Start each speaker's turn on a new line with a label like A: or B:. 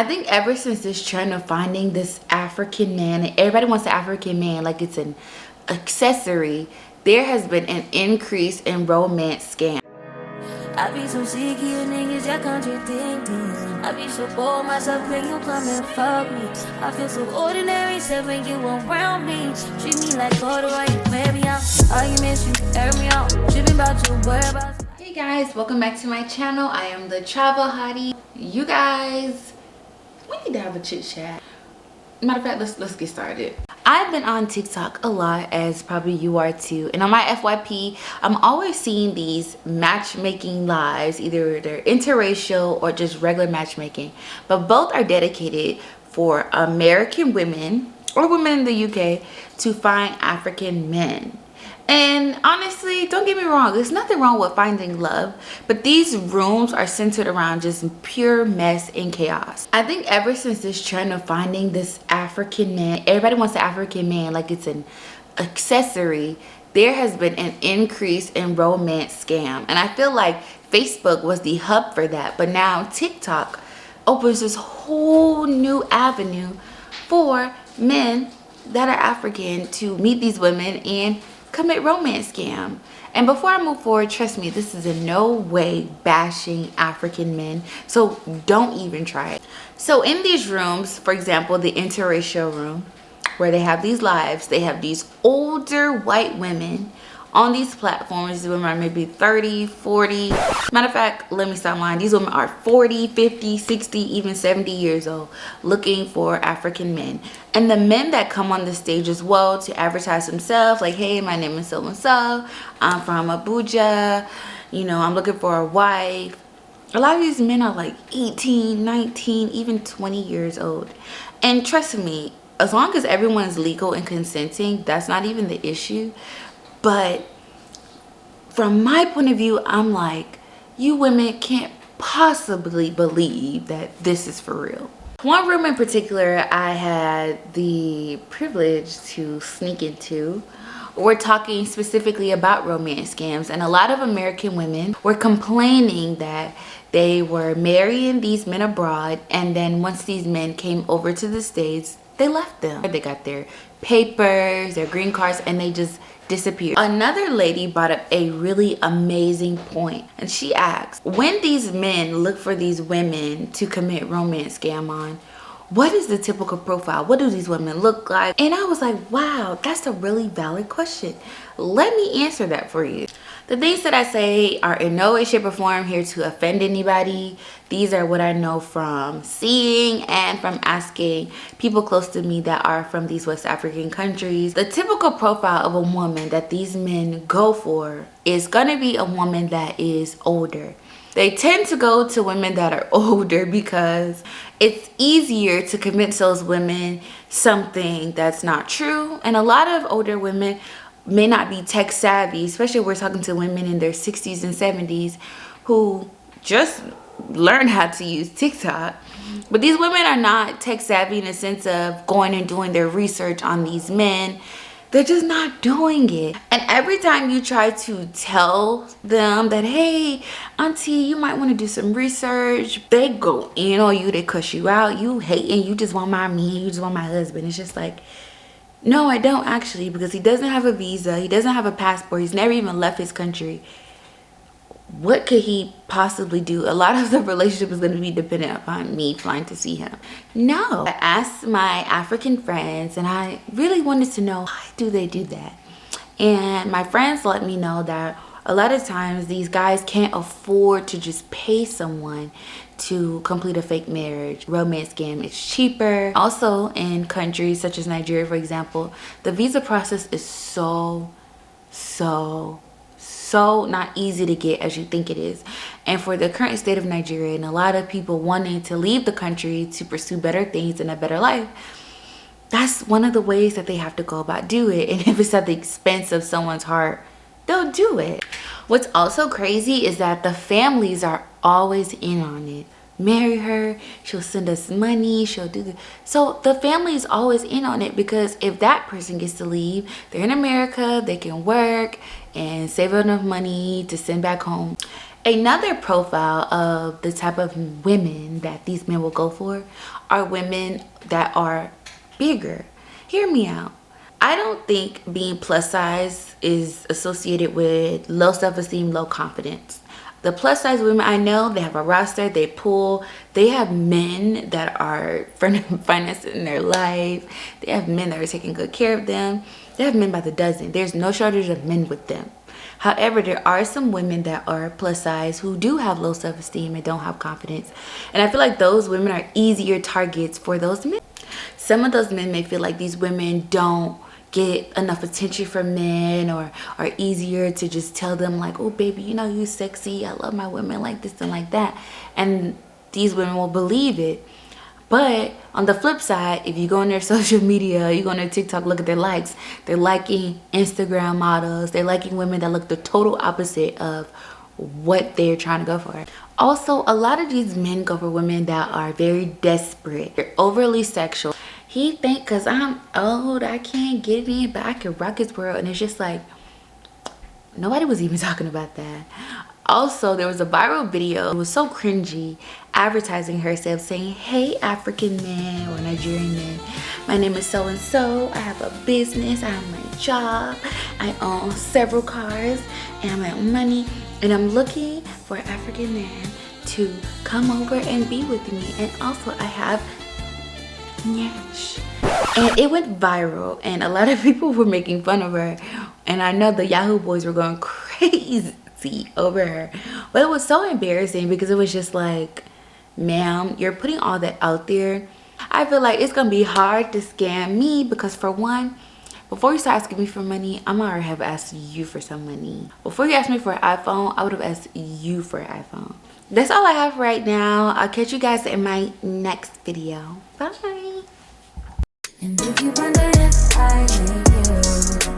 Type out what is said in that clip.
A: I think ever since this trend of finding this African man, and everybody wants an African man like it's an accessory, there has been an increase in romance scams.
B: I be so sick of you niggas, y'all contradicting. I be so bored myself when you come and fuck me. I feel so ordinary, except when you around me. Treat me like water while you wear me out. Arguments, you air me out. Tripping about your whereabouts.
A: Hey guys, welcome back to my channel. I am the Travel Hottie. You guys, we need to have a chit chat. Matter of fact, let's get started. I've been on TikTok a lot, as probably you are too, and on my FYP I'm always seeing these matchmaking lives. Either they're interracial or just regular matchmaking, but both are dedicated for American women or women in the UK to find African men. And honestly, don't get me wrong, there's nothing wrong with finding love, but these rooms are centered around just pure mess and chaos. I think ever since this trend of finding this African man, everybody wants an African man like it's an accessory, there has been an increase in romance scam. And I feel like Facebook was the hub for that, but now TikTok opens this whole new avenue for men that are African to meet these women and commit romance scam. And before I move forward, trust me, this is in no way bashing African men, so don't even try it. So in these rooms, for example, the interracial room where they have these lives, they have these older white women on these platforms. These women are maybe 30, 40. Matter of fact, let me stop lying. These women are 40, 50, 60, even 70 years old, looking for African men. And the men that come on the stage as well to advertise themselves, like, hey, my name is so and so, I'm from Abuja, you know, I'm looking for a wife. A lot of these men are like 18, 19, even 20 years old. And trust me, as long as everyone is legal and consenting, that's not even the issue. But from my point of view, I'm like, you women can't possibly believe that this is for real. One room in particular I had the privilege to sneak into. We're talking specifically about romance scams, and a lot of American women were complaining that they were marrying these men abroad, and then once these men came over to the States, they left them. They got their papers, their green cards, and they just disappeared. Another lady brought up a really amazing point, and she asked, when these men look for these women to commit romance scam on, what is the typical profile? What do these women look like? And I was like, wow, that's a really valid question. Let me answer that for you. The things that I say are in no way, shape, or form here to offend anybody. These are what I know from seeing and from asking people close to me that are from these West African countries. The typical profile of a woman that these men go for is gonna be a woman that is older. They tend to go to women that are older because it's easier to convince those women something that's not true. And a lot of older women may not be tech savvy, especially if we're talking to women in their 60s and 70s who just learned how to use TikTok. But these women are not tech savvy in the sense of going and doing their research on these men. They're just not doing it. And every time you try to tell them that, hey, auntie, you might want to do some research, they go in on you, they cuss you out, you hating, you just want my man, you just want my husband. It's just like, no, I don't actually, because he doesn't have a visa, he doesn't have a passport, he's never even left his country. What could he possibly do? A lot of the relationship is going to be dependent upon me flying to see him. No. I asked my African friends, and I really wanted to know, why do they do that? And my friends let me know that a lot of times these guys can't afford to just pay someone to complete a fake marriage. Romance scam is cheaper. Also in countries such as Nigeria, for example, the visa process is so not easy to get as you think it is. And for the current state of Nigeria and a lot of people wanting to leave the country to pursue better things and a better life, that's one of the ways that they have to go about doing it. And if it's at the expense of someone's heart, they'll do it. What's also crazy is that the families are always in on it. Marry her, she'll send us money, she'll do this. So the family is always in on it, because if that person gets to leave, they're in America, they can work and save enough money to send back home. Another profile of the type of women that these men will go for are women that are bigger. Hear me out. I don't think being plus size is associated with low self-esteem, low confidence. The plus size women I know, they have a roster, they pull, they have men that are financing their life, they have men that are taking good care of them, they have men by the dozen. There's no shortage of men with them. However, there are some women that are plus size who do have low self-esteem and don't have confidence. And I feel like those women are easier targets for those men. Some of those men may feel like these women don't get enough attention from men, or are easier to just tell them like, oh baby, you know, you sexy, I love my women like this and like that, and these women will believe it. But on the flip side, if you go on their social media, you go on their TikTok, look at their likes, they're liking Instagram models, they're liking women that look the total opposite of what they're trying to go for. Also, a lot of these men go for women that are very desperate, they're overly sexual. He think because I'm old, I can't get in, but I can rock his world. And it's just like, nobody was even talking about that. Also, there was a viral video. It was so cringy, advertising herself saying, hey, African man or Nigerian man, my name is so-and-so. I have a business, I have my job, I own several cars, and I make money. And I'm looking for an African man to come over and be with me. And also, I have Nyash. And it went viral and a lot of people were making fun of her, and I know the Yahoo boys were going crazy over her. But it was so embarrassing because it was just like, ma'am, you're putting all that out there. I feel like it's gonna be hard to scam me because, for one, before you start asking me for money, I might have asked you for some money. Before you asked me for an iPhone, I would have asked you for an iPhone. That's all I have right now. I'll catch you guys in my next video. Bye.
B: And if you wonder if I hate you,